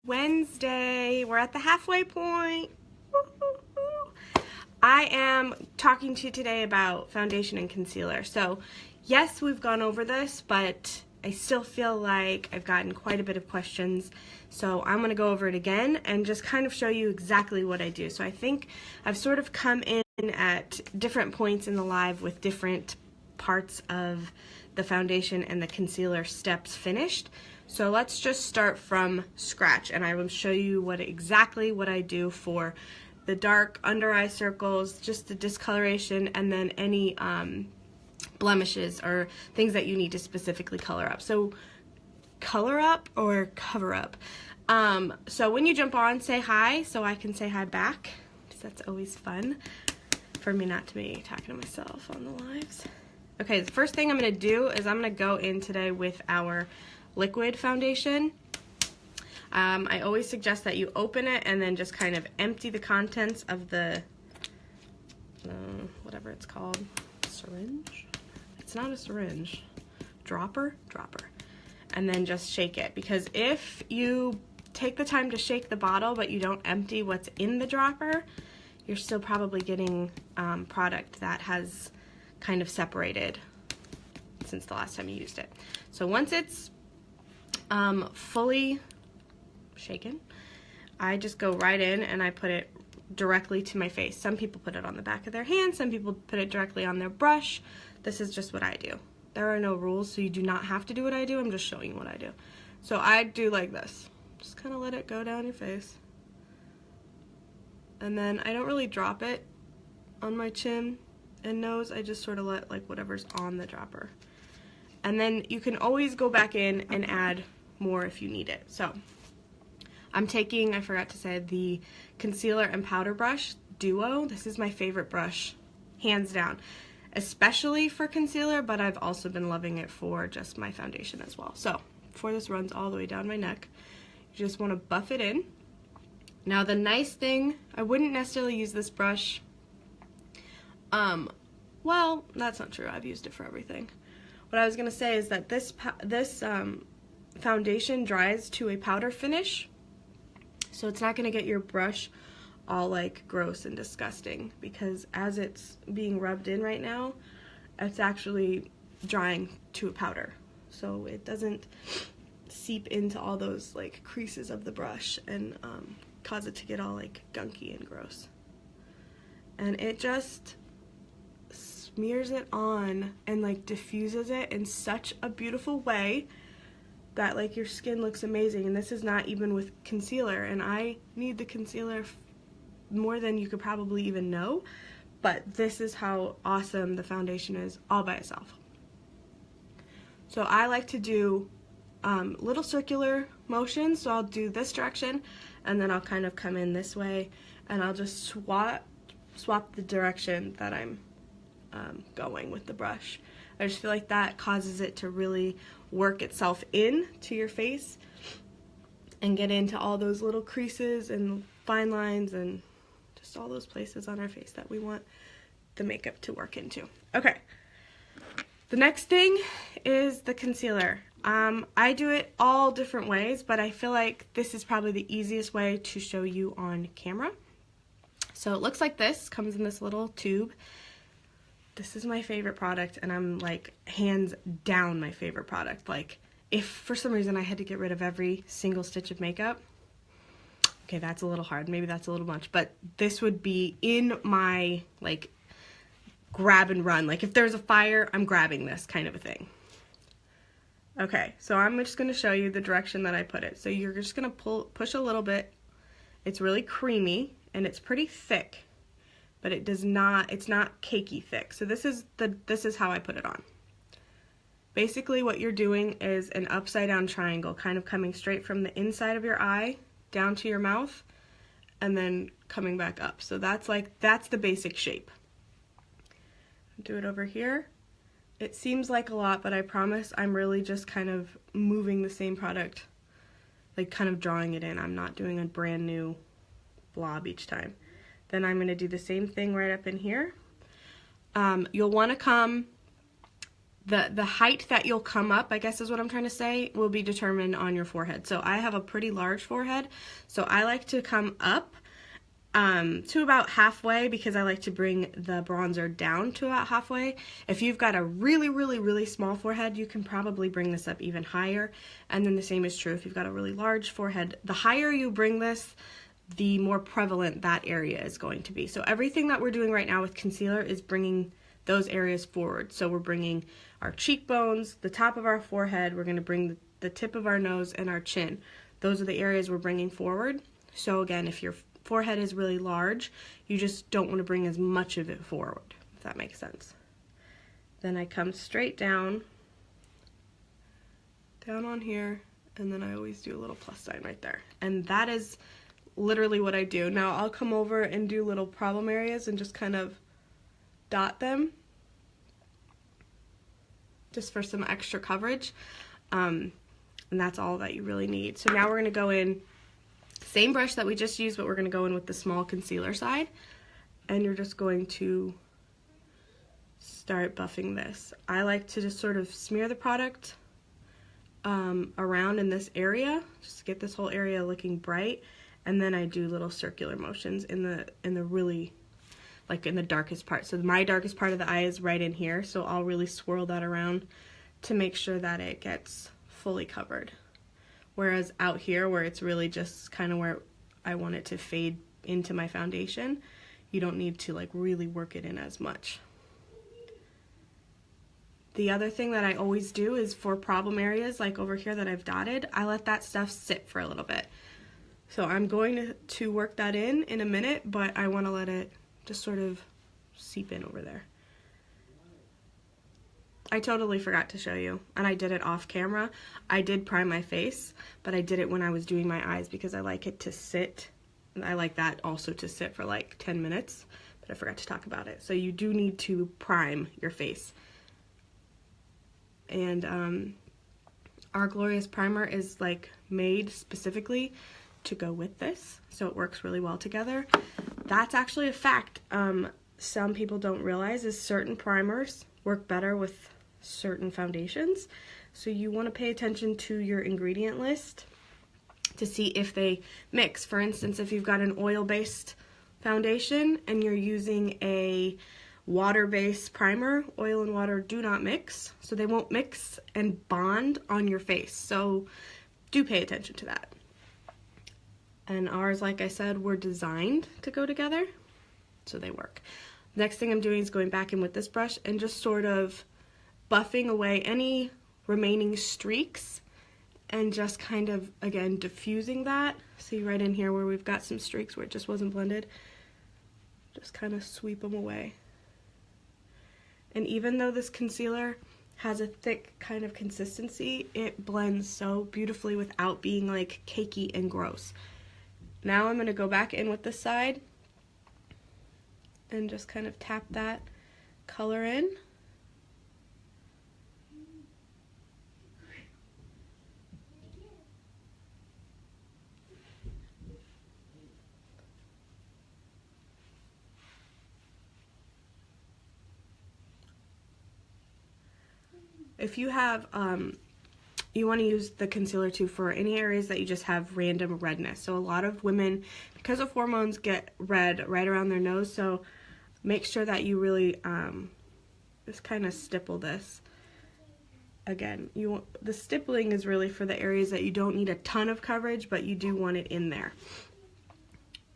Wednesday. We're at the halfway point. I am talking to you today about foundation and concealer. So yes, we've gone over this, but I still feel like I've gotten quite a bit of questions. So I'm going to go over it again and just kind of show you exactly what I do. So I think I've sort of come in at different points in the live with different parts of the foundation and the concealer steps finished. So let's just start from scratch, and I will show you exactly what I do for the dark under eye circles, just the discoloration, and then any blemishes or things that you need to specifically color up. So color up or cover up. So when you jump on, say hi so I can say hi back, because that's always fun for me not to be talking to myself on the lives. Okay, the first thing I'm going to do is I'm going to go in today with our liquid foundation. I always suggest that you open it and then just kind of empty the contents of the, whatever it's called, syringe? It's not a syringe. Dropper? Dropper. And then just shake it, because if you take the time to shake the bottle but you don't empty what's in the dropper, you're still probably getting product that has kind of separated since the last time you used it. So once it's fully shaken, I just go right in and I put it directly to my face. Some people put it on the back of their hand, some people put it directly on their brush. This is just what I do. There are no rules, so you do not have to do what I do. I'm just showing you what I do. So I do like this. Just kind of let it go down your face. And then I don't really drop it on my chin and nose. I just sort of let like whatever's on the dropper. And then you can always go back in and add more if you need it. So I'm taking, I forgot to say, the concealer and powder brush duo. This is my favorite brush, hands down, especially for concealer, but I've also been loving it for just my foundation as well. So before this runs all the way down my neck, you just want to buff it in. Now the nice thing, I wouldn't necessarily use this brush. Well, that's not true. I've used it for everything. What I was going to say is that this foundation dries to a powder finish, so it's not going to get your brush all like gross and disgusting, because as it's being rubbed in right now, it's actually drying to a powder, so it doesn't seep into all those like creases of the brush and cause it to get all like gunky and gross. And it just smears it on and like diffuses it in such a beautiful way that like your skin looks amazing. And this is not even with concealer, and I need the concealer more than you could probably even know, but this is how awesome the foundation is all by itself. So I like to do little circular motions, so I'll do this direction and then I'll kind of come in this way, and I'll just swap the direction that I'm going with the brush. I just feel like that causes it to really work itself in to your face and get into all those little creases and fine lines and just all those places on our face that we want the makeup to work into. Okay, the next thing is the concealer. I do it all different ways, but I feel like this is probably the easiest way to show you on camera. So it looks like this, comes in this little tube. This is my favorite product, and I'm like hands down my favorite product. Like if for some reason I had to get rid of every single stitch of makeup, okay, that's a little hard, maybe that's a little much, but this would be in my like grab and run. Like if there's a fire, I'm grabbing this kind of a thing. Okay, so I'm just going to show you the direction that I put it. So you're just going to push a little bit. It's really creamy and it's pretty thick, but it's not cakey thick. So this is how I put it on. Basically what you're doing is an upside down triangle, kind of coming straight from the inside of your eye down to your mouth and then coming back up. So that's the basic shape. Do it over here. It seems like a lot, but I promise I'm really just kind of moving the same product, like kind of drawing it in. I'm not doing a brand new blob each time. Then I'm going to do the same thing right up in here. You'll want to come the height that you'll come up, I guess is what I'm trying to say, will be determined on your forehead. So I have a pretty large forehead, so I like to come up to about halfway because I like to bring the bronzer down to about halfway. If you've got a really small forehead, you can probably bring this up even higher. And then the same is true if you've got a really large forehead. The higher you bring this, the more prevalent that area is going to be. So everything that we're doing right now with concealer is bringing those areas forward. So we're bringing our cheekbones, the top of our forehead, we're going to bring the tip of our nose and our chin. Those are the areas we're bringing forward. So again, if your forehead is really large, you just don't want to bring as much of it forward, if that makes sense. Then I come straight down on here, and then I always do a little plus sign right there. And that is literally what I do. Now I'll come over and do little problem areas and just kind of dot them, just for some extra coverage, and that's all that you really need. So now we're going to go in, same brush that we just used, but we're going to go in with the small concealer side, and you're just going to start buffing this. I like to just sort of smear the product around in this area, just to get this whole area looking bright, and then I do little circular motions in the really, like in the darkest part. So my darkest part of the eye is right in here, so I'll really swirl that around to make sure that it gets fully covered. Whereas out here, where it's really just kind of where I want it to fade into my foundation, you don't need to like really work it in as much. The other thing that I always do is for problem areas like over here that I've dotted, I let that stuff sit for a little bit. So I'm going to work that in a minute, but I want to let it just sort of seep in over there. I totally forgot to show you, and I did it off camera. I did prime my face, but I did it when I was doing my eyes because I like it to sit. And I like that also to sit for like 10 minutes, but I forgot to talk about it. So you do need to prime your face. And our Glorious Primer is like made specifically to go with this, so it works really well together. That's actually a fact some people don't realize, is certain primers work better with certain foundations. So you want to pay attention to your ingredient list to see if they mix. For instance, if you've got an oil-based foundation and you're using a water-based primer, oil and water do not mix, so they won't mix and bond on your face. So do pay attention to that. And ours, like I said, were designed to go together, so they work. Next thing I'm doing is going back in with this brush and just sort of buffing away any remaining streaks and just kind of, again, diffusing that. See right in here where we've got some streaks where it just wasn't blended. Just kind of sweep them away. And even though this concealer has a thick kind of consistency, it blends so beautifully without being like cakey and gross. Now I'm going to go back in with this side and just kind of tap that color in. If you have, you want to use the concealer too for any areas that you just have random redness. So a lot of women, because of hormones, get red right around their nose. So make sure that you really just kind of stipple this. Again, the stippling is really for the areas that you don't need a ton of coverage, but you do want it in there.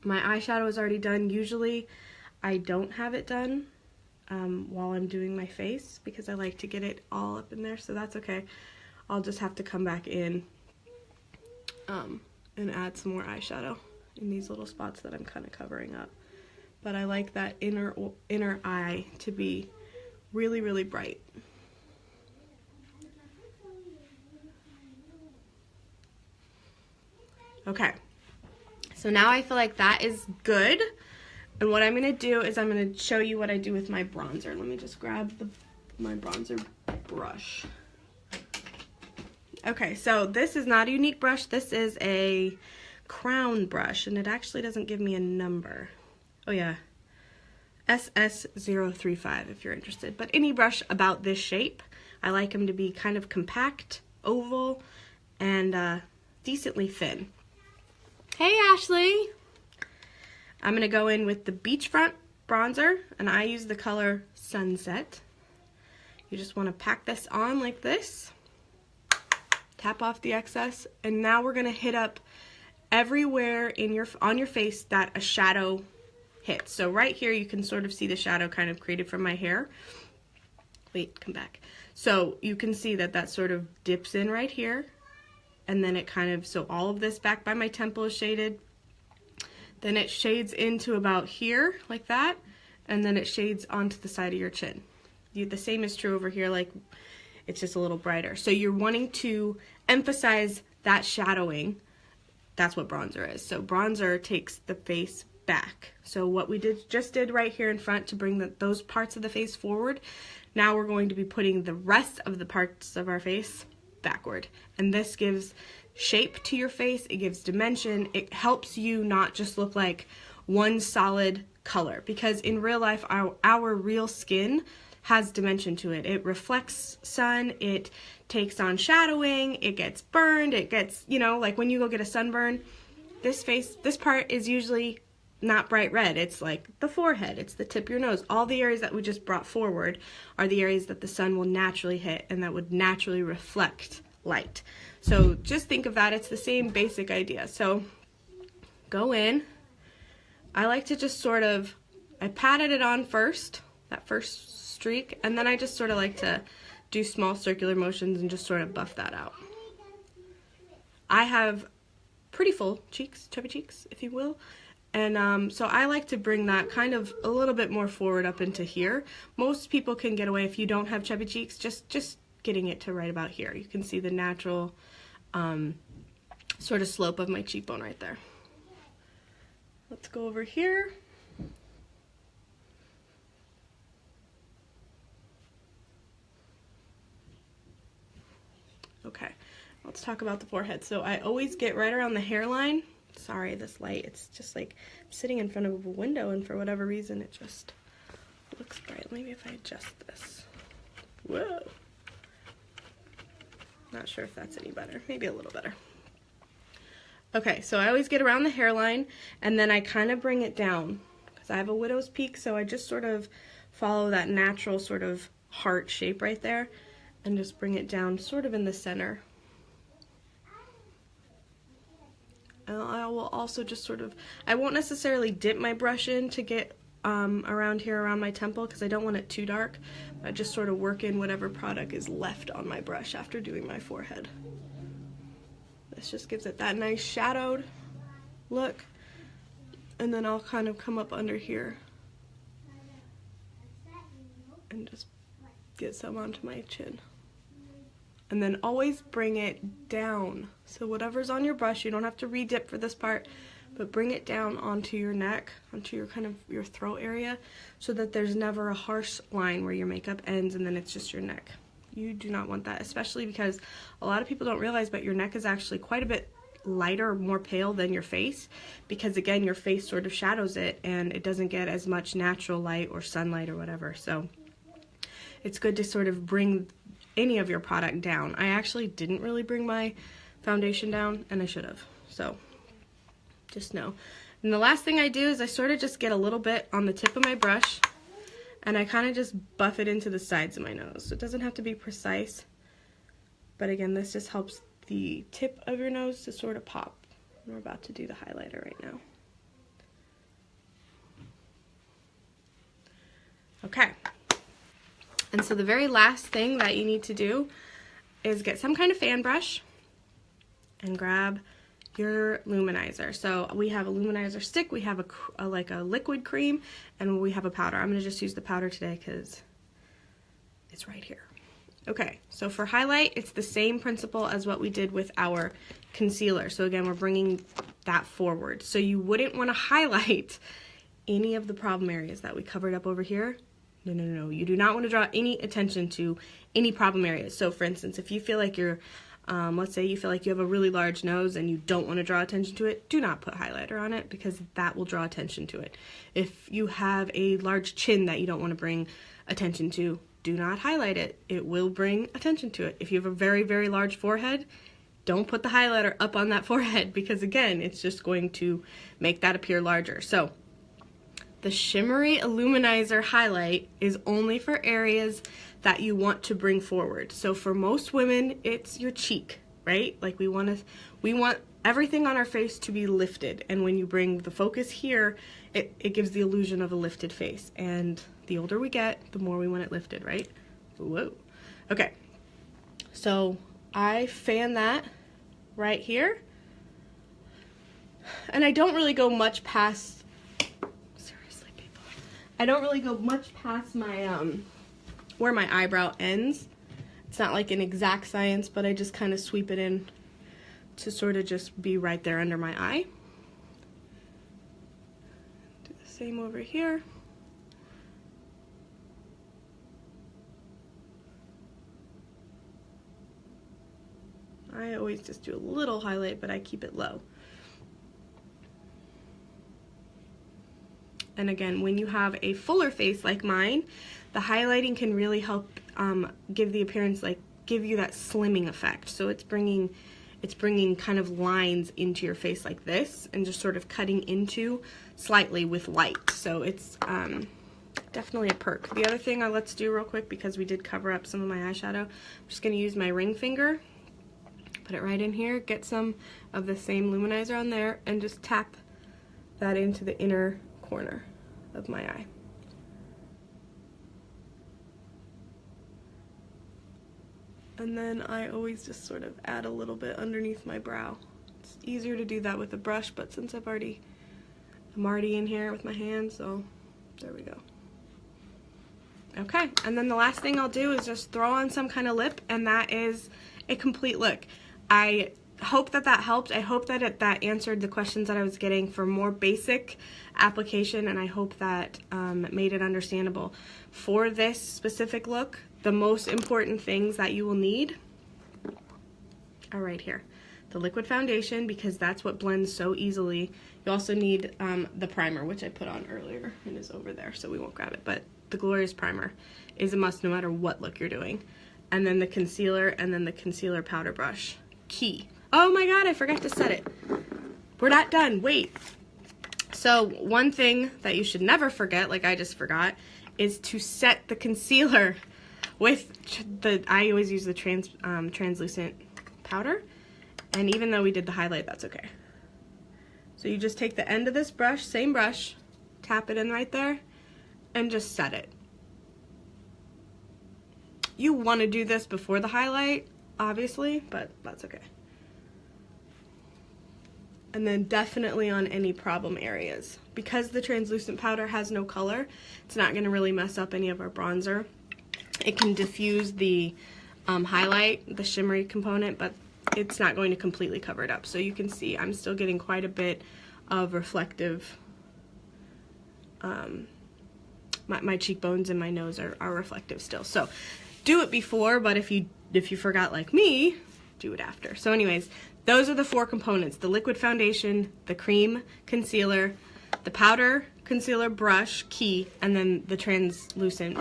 My eyeshadow is already done. Usually I don't have it done while I'm doing my face because I like to get it all up in there, so that's okay. I'll just have to come back in and add some more eyeshadow in these little spots that I'm kind of covering up. But I like that inner eye to be really, really bright. Okay, so now I feel like that is good. And what I'm going to do is I'm going to show you what I do with my bronzer. Let me just grab my bronzer brush. Okay, so this is not a unique brush. This is a crown brush, and it actually doesn't give me a number. Oh yeah, SS035 if you're interested. But any brush about this shape, I like them to be kind of compact, oval, and decently thin. Hey Ashley! I'm going to go in with the Beachfront bronzer, and I use the color Sunset. You just want to pack this on like this. Tap off the excess, and now we're going to hit up everywhere on your face that a shadow hits. So right here you can sort of see the shadow kind of created from my hair. Wait, come back. So you can see that that sort of dips in right here, and then it kind of, so all of this back by my temple is shaded. Then it shades into about here, like that, and then it shades onto the side of your chin. The same is true over here, like it's just a little brighter. So you're wanting to emphasize that shadowing. That's what bronzer is. So bronzer takes the face back. So what we just did right here in front to bring those parts of the face forward, now we're going to be putting the rest of the parts of our face backward. And this gives shape to your face, it gives dimension, it helps you not just look like one solid color, because in real life our real skin has dimension to it. It reflects sun, it takes on shadowing, it gets burned, it gets, you know, like when you go get a sunburn, this part is usually not bright red. It's like the forehead, it's the tip of your nose. All the areas that we just brought forward are the areas that the sun will naturally hit and that would naturally reflect light. So just think of that, it's the same basic idea. So go in, I like to just sort of, I patted it on first, that first streak, and then I just sort of like to do small circular motions and just sort of buff that out. I have pretty full cheeks, chubby cheeks, if you will, and so I like to bring that kind of a little bit more forward up into here. Most people can get away if you don't have chubby cheeks, just getting it to right about here. You can see the natural sort of slope of my cheekbone right there. Let's go over here. Okay, let's talk about the forehead. So I always get right around the hairline. Sorry, this light, it's just like I'm sitting in front of a window and for whatever reason it just looks bright. Maybe if I adjust this. Whoa. Not sure if that's any better. Maybe a little better. Okay, so I always get around the hairline and then I kind of bring it down because I have a widow's peak, so I just sort of follow that natural sort of heart shape right there and just bring it down sort of in the center. And I will also just sort of, I won't necessarily dip my brush in to get around here around my temple because I don't want it too dark. I just sort of work in whatever product is left on my brush after doing my forehead. This just gives it that nice shadowed look, and then I'll kind of come up under here and just get some onto my chin. And then always bring it down. So whatever's on your brush, you don't have to re-dip for this part, but bring it down onto your neck, onto your kind of your throat area, so that there's never a harsh line where your makeup ends and then it's just your neck. You do not want that, especially because a lot of people don't realize, but your neck is actually quite a bit lighter, more pale than your face, because again, your face sort of shadows it and it doesn't get as much natural light or sunlight or whatever. So it's good to sort of bring any of your product down. I actually didn't really bring my foundation down, and I should have. So just know. And the last thing I do is I sort of just get a little bit on the tip of my brush and I kind of just buff it into the sides of my nose. So it doesn't have to be precise, but again, this just helps the tip of your nose to sort of pop. We're about to do the highlighter right now. Okay. And so the very last thing that you need to do is get some kind of fan brush and grab your luminizer. So we have a luminizer stick, we have like a liquid cream, and we have a powder. I'm going to just use the powder today because it's right here. Okay, so for highlight, it's the same principle as what we did with our concealer. So again, we're bringing that forward. So you wouldn't want to highlight any of the problem areas that we covered up over here. No, no, no, you do not want to draw any attention to any problem areas. So for instance, if you feel like you're, let's say you feel like you have a really large nose and you don't want to draw attention to it, do not put highlighter on it because that will draw attention to it. If you have a large chin that you don't want to bring attention to, do not highlight it. It will bring attention to it. If you have a very, very large forehead, don't put the highlighter up on that forehead because again, it's just going to make that appear larger. So the Shimmery Illuminizer highlight is only for areas that you want to bring forward. So for most women, it's your cheek, right? Like we want everything on our face to be lifted. And when you bring the focus here, it gives the illusion of a lifted face. And the older we get, the more we want it lifted, right? Whoa. Okay. So I fan that right here. And I don't really go much past, seriously people, I don't really go much past my, where my eyebrow ends. It's not like an exact science, but I just kind of sweep it in to sort of just be right there under my eye. Do the same over here. I always just do a little highlight, but I keep it low. And again, when you have a fuller face like mine, the highlighting can really help give the appearance, like give you that slimming effect. So it's bringing kind of lines into your face like this and just sort of cutting into slightly with light. So it's definitely a perk. The other thing let's do real quick, because we did cover up some of my eyeshadow, I'm just going to use my ring finger. Put it right in here, get some of the same luminizer on there, and just tap that into the inner corner of my eye. And then I always just sort of add a little bit underneath my brow. It's easier to do that with a brush, but since I'm already in here with my hands, so there we go. Okay, and then the last thing I'll do is just throw on some kind of lip, and that is a complete look. I hope that helped. I hope that that answered the questions that I was getting for more basic application, and I hope that made it understandable. For this specific look, the most important things that you will need are right here. The liquid foundation, because that's what blends so easily. You also need the primer, which I put on earlier and is over there, so we won't grab it, but the Glorious Primer is a must no matter what look you're doing. And then the concealer, and then the concealer powder brush. Key. Oh my god, I forgot to set it. We're not done. Wait. So one thing that you should never forget, like I just forgot, is to set the concealer with I always use the translucent powder, and even though we did the highlight, that's okay. So you just take the end of this brush, same brush, tap it in right there, and just set it. You want to do this before the highlight, obviously, but that's okay. And then definitely on any problem areas. Because the translucent powder has no color, it's not going to really mess up any of our bronzer. It can diffuse the highlight, the shimmery component, but it's not going to completely cover it up. So you can see I'm still getting quite a bit of reflective, my cheekbones and my nose are reflective still. So do it before, but if you forgot like me, do it after. So anyways, those are the 4 components: the liquid foundation, the cream concealer, the powder concealer brush, key, and then the translucent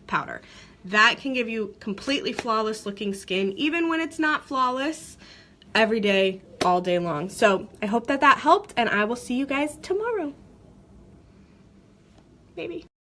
powder. That can give you completely flawless looking skin, even when it's not flawless, every day, all day long. So I hope that helped, and I will see you guys tomorrow. Maybe.